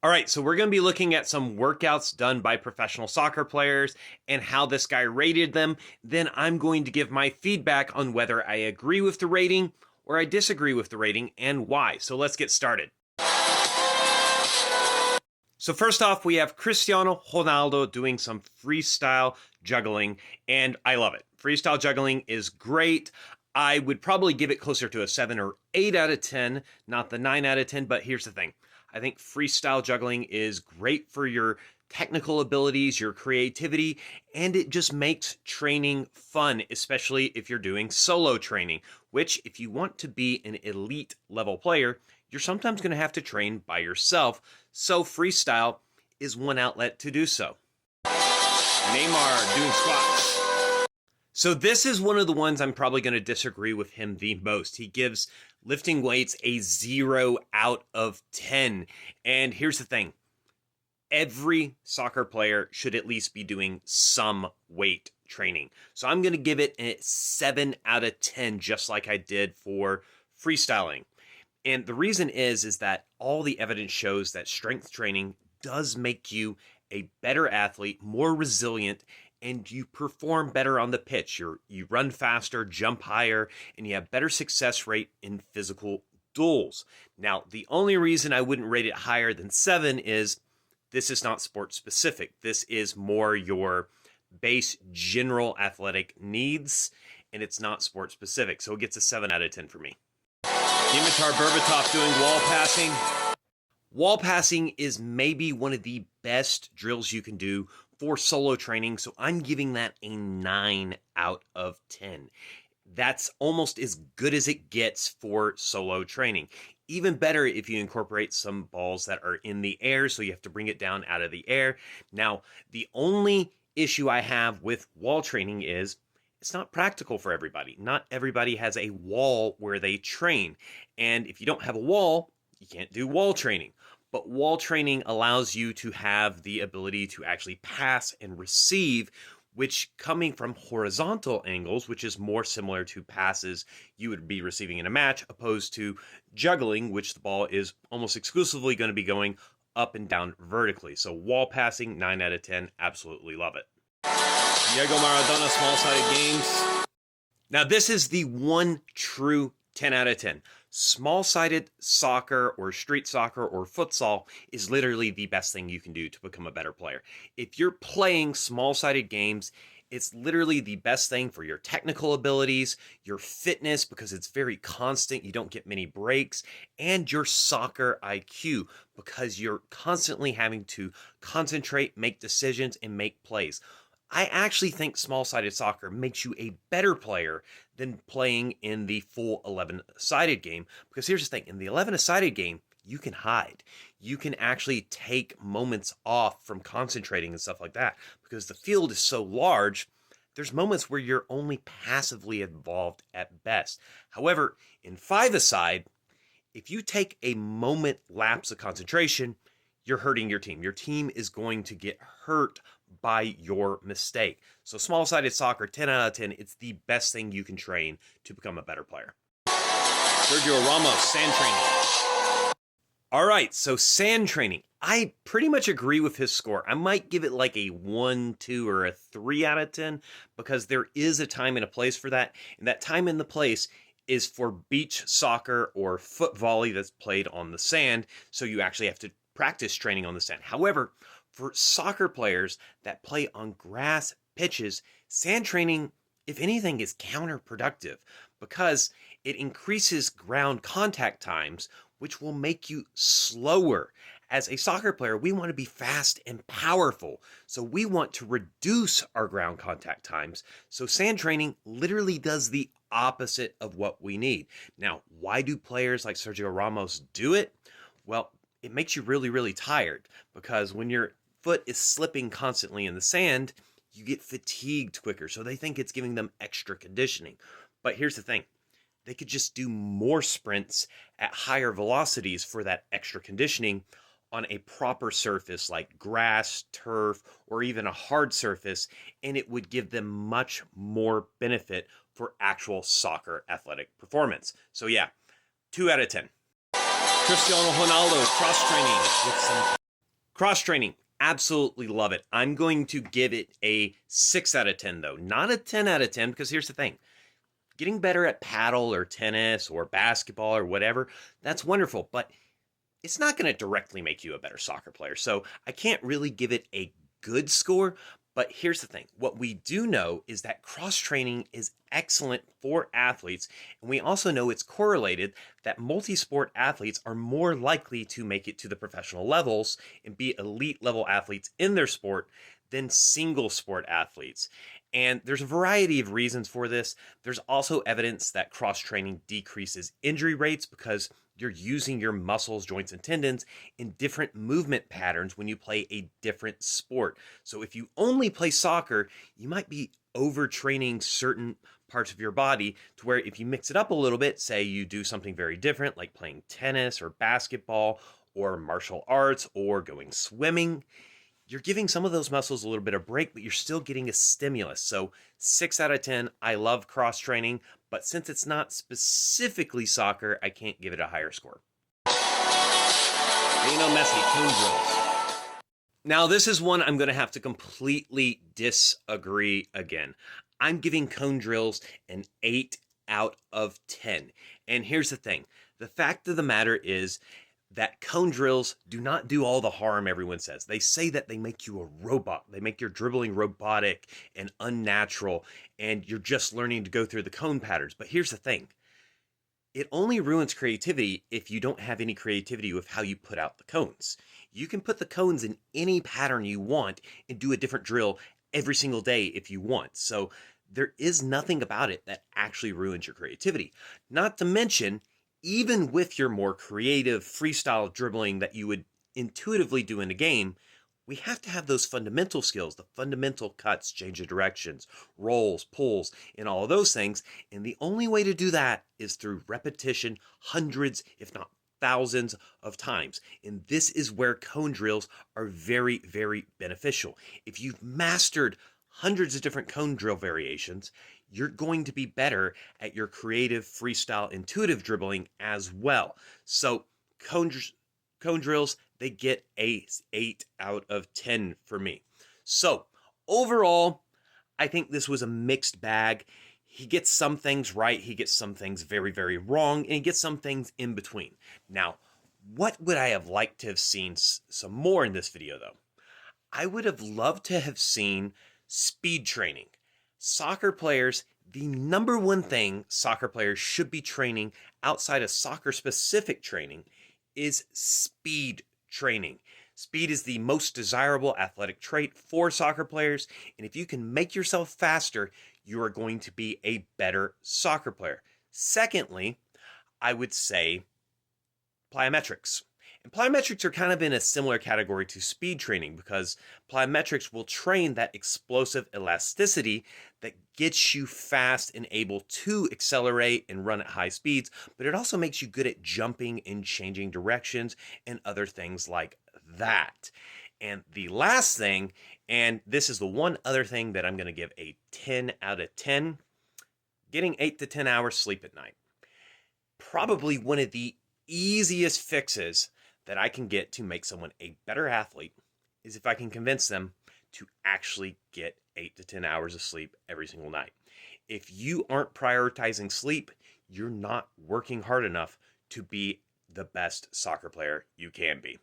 All right, so we're going to be looking at some workouts done by professional soccer players and how this guy rated them. Then I'm going to give my feedback on whether I agree with the rating or I disagree with the rating and why. So let's get started. So first off, we have Cristiano Ronaldo doing some freestyle juggling, and I love it. Freestyle juggling is great. I would probably give it closer to a 7 or 8 out of 10, not the 9 out of 10, but here's the thing. I think freestyle juggling is great for your technical abilities, your creativity, and it just makes training fun, especially if you're doing solo training, which if you want to be an elite level player, you're sometimes going to have to train by yourself. So freestyle is one outlet to do so. Neymar doing squats. So this is one of the ones I'm probably going to disagree with him the most. He gives lifting weights a 0 out of 10. And here's the thing. Every soccer player should at least be doing some weight training. So I'm going to give it a 7 out of 10, just like I did for freestyling. And the reason is that all the evidence shows that strength training does make you a better athlete, more resilient, and you perform better on the pitch. You run faster, jump higher, and you have better success rate in physical duels. Now, the only reason I wouldn't rate it higher than 7 is this is not sport specific. This is more your base general athletic needs, and it's not sport specific. So it gets a 7 out of 10 for me. Dimitar Berbatov doing wall passing. Wall passing is maybe one of the best drills you can do for solo training, so I'm giving that a 9 out of 10. That's almost as good as it gets for solo training. Even better if you incorporate some balls that are in the air, so you have to bring it down out of the air. Now, the only issue I have with wall training is it's not practical for everybody. Not everybody has a wall where they train. And if you don't have a wall, you can't do wall training. But wall training allows you to have the ability to actually pass and receive, which coming from horizontal angles, which is more similar to passes you would be receiving in a match, opposed to juggling, which the ball is almost exclusively going to be going up and down vertically. So wall passing, 9 out of 10, absolutely love it. Diego Maradona, small-sided games. Now this is the one true 10 out of 10. Small-sided soccer or street soccer or futsal is literally the best thing you can do to become a better player. If you're playing small-sided games, it's literally the best thing for your technical abilities, your fitness, because it's very constant, you don't get many breaks, and your soccer IQ, because you're constantly having to concentrate, make decisions, and make plays. I actually think small-sided soccer makes you a better player than playing in the full 11-sided game. Because here's the thing, in the 11-sided game, you can hide. You can actually take moments off from concentrating and stuff like that. Because the field is so large, there's moments where you're only passively involved at best. However, in 5-a-side, if you take a moment lapse of concentration, you're hurting your team. Your team is going to get hurt by your mistake. So small-sided soccer, 10 out of 10, it's the best thing you can train to become a better player. Sergio Ramos, sand training. All right, so sand training. I pretty much agree with his score. I might give it like a 1, 2, or a 3 out of 10 because there is a time and a place for that. And that time and the place is for beach soccer or foot volley that's played on the sand. So you actually have to practice training on the sand. However, for soccer players that play on grass pitches, sand training, if anything, is counterproductive because it increases ground contact times, which will make you slower. As a soccer player, we want to be fast and powerful, so we want to reduce our ground contact times. So sand training literally does the opposite of what we need. Now, why do players like Sergio Ramos do it? Well, it makes you really, really tired because when your foot is slipping constantly in the sand, you get fatigued quicker. So they think it's giving them extra conditioning. But here's the thing. They could just do more sprints at higher velocities for that extra conditioning on a proper surface like grass, turf, or even a hard surface, and it would give them much more benefit for actual soccer athletic performance. So yeah, 2 out of 10. Cristiano Ronaldo cross training with some Cross training, absolutely love it. I'm going to give it a 6 out of 10 though, not a 10 out of 10, because here's the thing. Getting better at paddle or tennis or basketball or whatever, that's wonderful, but it's not going to directly make you a better soccer player. So I can't really give it a good score. But here's the thing. What we do know is that cross training is excellent for athletes. And we also know it's correlated that multi-sport athletes are more likely to make it to the professional levels and be elite level athletes in their sport than single sport athletes. And there's a variety of reasons for this. There's also evidence that cross training decreases injury rates because you're using your muscles, joints, and tendons in different movement patterns when you play a different sport. So if you only play soccer, you might be overtraining certain parts of your body to where if you mix it up a little bit, say you do something very different like playing tennis or basketball or martial arts or going swimming, you're giving some of those muscles a little bit of break, but you're still getting a stimulus. So 6 out of 10, I love cross training, but since it's not specifically soccer, I can't give it a higher score. Lionel Messi, cone drills. Now this is one I'm gonna have to completely disagree again. I'm giving cone drills an 8 out of 10. And here's the thing. The fact of the matter is, that cone drills do not do all the harm everyone says. They say that they make you a robot. They make your dribbling robotic and unnatural, and you're just learning to go through the cone patterns. But here's the thing. It only ruins creativity if you don't have any creativity with how you put out the cones. You can put the cones in any pattern you want and do a different drill every single day if you want. So there is nothing about it that actually ruins your creativity. Not to mention, even with your more creative freestyle dribbling that you would intuitively do in a game, we have to have those fundamental skills, the fundamental cuts, change of directions, rolls, pulls, and all of those things. And the only way to do that is through repetition, hundreds, if not thousands of times. And this is where cone drills are very, very beneficial. If you've mastered hundreds of different cone drill variations, you're going to be better at your creative, freestyle, intuitive dribbling as well. So cone drills, they get a 8 out of 10 for me. So overall, I think this was a mixed bag. He gets some things right, he gets some things very, very wrong, and he gets some things in between. Now, what would I have liked to have seen some more in this video though? I would have loved to have seen speed training. Soccer players, the number one thing soccer players should be training outside of soccer specific training is speed training. Speed is the most desirable athletic trait for soccer players, and if you can make yourself faster, you are going to be a better soccer player. Secondly, I would say plyometrics. And plyometrics are kind of in a similar category to speed training because plyometrics will train that explosive elasticity that gets you fast and able to accelerate and run at high speeds, but it also makes you good at jumping and changing directions and other things like that. And the last thing, and this is the one other thing that I'm going to give a 10 out of 10, getting 8 to 10 hours sleep at night. Probably one of the easiest fixes that I can get to make someone a better athlete is if I can convince them to actually get 8 to 10 hours of sleep every single night. If you aren't prioritizing sleep, you're not working hard enough to be the best soccer player you can be.